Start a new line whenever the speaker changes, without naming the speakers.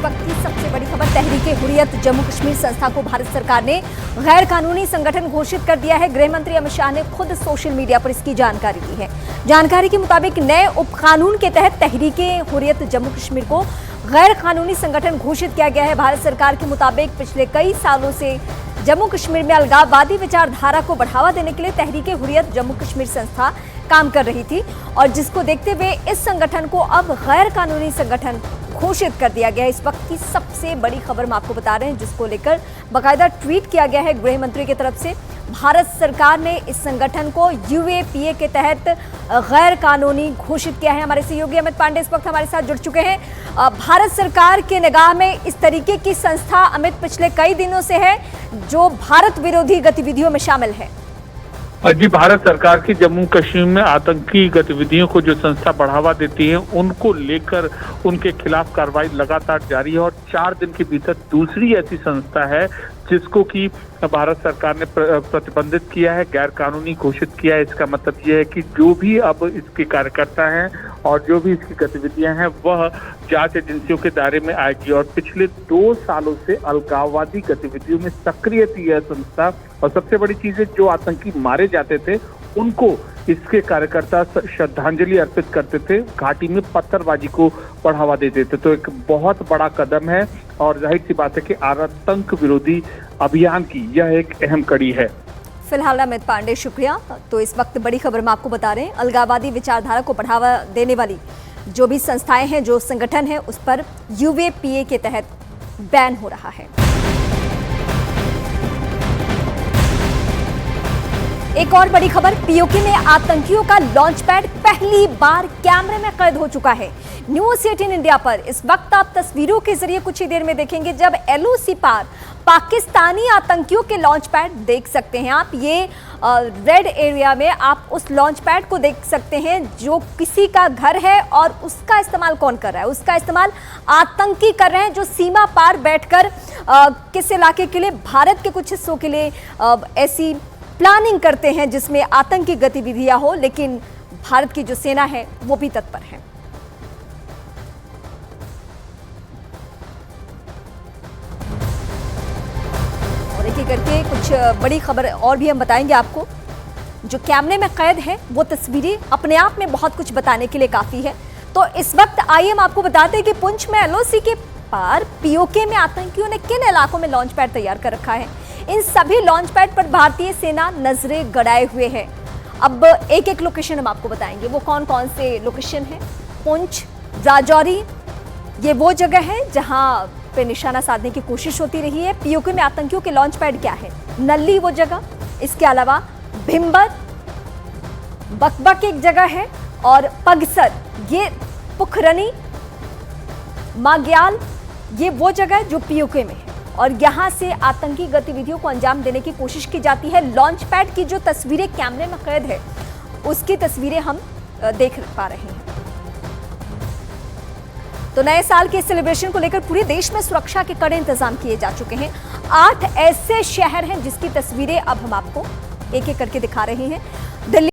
वक्त की सबसे बड़ी खबर, तहरीक-ए-हुर्रियत जम्मू कश्मीर संस्था को भारत सरकार ने गैर कानूनी संगठन घोषित कर दिया है। गृह मंत्री अमित शाह ने खुद सोशल मीडिया पर इसकी जानकारी दी है। जानकारी के मुताबिक नए उपकानून के तहत तहरीक-ए-हुर्रियत जम्मू कश्मीर को गैर कानूनी संगठन घोषित किया गया है। भारत सरकार के मुताबिक पिछले कई सालों से जम्मू कश्मीर में अलगाववादी विचारधारा को बढ़ावा देने के लिए तहरीक-ए-हुर्रियत जम्मू कश्मीर संस्था काम कर रही थी और जिसको देखते हुए इस संगठन को अब गैर कानूनी संगठन घोषित कर दिया गया है। इस वक्त की सबसे बड़ी खबर हम आपको बता रहे हैं, जिसको लेकर बाकायदा ट्वीट किया गया है गृह मंत्री की तरफ से। भारत सरकार ने इस संगठन को यूएपीए के तहत गैर कानूनी घोषित किया है। हमारे सहयोगी अमित पांडे इस वक्त हमारे साथ जुड़ चुके हैं। भारत सरकार के निगाह में इस तरीके की संस्था अमित पिछले कई दिनों से है जो भारत विरोधी गतिविधियों में शामिल है।
जी, भारत सरकार की जम्मू कश्मीर में आतंकी गतिविधियों को जो संस्था बढ़ावा देती है उनको लेकर उनके खिलाफ कार्रवाई लगातार जारी है और 4 दिन के भीतर दूसरी ऐसी संस्था है जिसको कि भारत सरकार ने प्रतिबंधित किया है, गैर कानूनी घोषित किया है। इसका मतलब यह है कि जो भी अब इसके कार्यकर्ता हैं और जो भी इसकी गतिविधियां हैं वह जांच एजेंसियों के दायरे में आएगी और पिछले 2 सालों से अलगाववादी गतिविधियों में सक्रिय थी यह संस्था। और सबसे बड़ी चीज है, जो आतंकी मारे जाते थे उनको इसके कार्यकर्ता श्रद्धांजलि अर्पित करते थे, घाटी में पत्थरबाजी को बढ़ावा देते थे। तो एक बहुत बड़ा कदम है और जाहिर सी बात है कि आतंक विरोधी अभियान की यह एक अहम कड़ी है।
फिलहाल अमित पांडे, शुक्रिया। तो इस वक्त बड़ी खबर हम आपको बता रहे हैं, अलगाववादी विचारधारा को बढ़ावा देने वाली जो भी संस्थाएं हैं, जो संगठन है, उस पर यूएपीए के तहत बैन हो रहा है। एक और बड़ी खबर, पीओके में आतंकियों का लॉन्च पैड पहली बार कैमरे में कैद हो चुका है। न्यूज 18 इंडिया पर इस वक्त आप तस्वीरों के जरिए कुछ ही देर में देखेंगे जब एलओसी पार पाकिस्तानी आतंकियों के लॉन्च पैड देख सकते हैं आप। ये रेड एरिया में आप उस लॉन्च पैड को देख सकते हैं जो किसी का घर है और उसका इस्तेमाल कौन कर रहा है? उसका इस्तेमाल आतंकी कर रहे हैं जो सीमा पार बैठकर किस इलाके के लिए, भारत के कुछ हिस्सों के लिए ऐसी प्लानिंग करते हैं जिसमें आतंकी गतिविधियां हो, लेकिन भारत की जो सेना है वो भी तत्पर है। और एक एक करके कुछ बड़ी खबर और भी हम बताएंगे आपको। जो कैमरे में कैद है वो तस्वीरें अपने आप में बहुत कुछ बताने के लिए काफी है। तो इस वक्त आइए हम आपको बताते हैं कि पुंछ में एलओसी के पार पीओके में आतंकियों ने किन इलाकों में लॉन्च पैड तैयार कर रखा है। इन सभी लॉन्च पैड पर भारतीय सेना नजरें गड़ाए हुए है। अब एक एक लोकेशन हम आपको बताएंगे, वो कौन कौन से लोकेशन है। पुंछ, राजौरी, ये वो जगह है जहां पे निशाना साधने की कोशिश होती रही है। पीओके में आतंकियों के लॉन्च पैड क्या है, नल्ली वो जगह, इसके अलावा भिम्बर, बकबक एक जगह है और पगसर, ये पुखरनी, माग्याल, ये वो जगह जो पीओके में है और यहां से आतंकी गतिविधियों को अंजाम देने की कोशिश की जाती है। लॉन्च पैड की जो तस्वीरें कैमरे में कैद है उसकी तस्वीरें हम देख पा रहे हैं। तो नए साल के सेलिब्रेशन को लेकर पूरे देश में सुरक्षा के कड़े इंतजाम किए जा चुके हैं। 8 ऐसे शहर हैं जिसकी तस्वीरें अब हम आपको एक एक करके दिखा रहे हैं। दिल्ली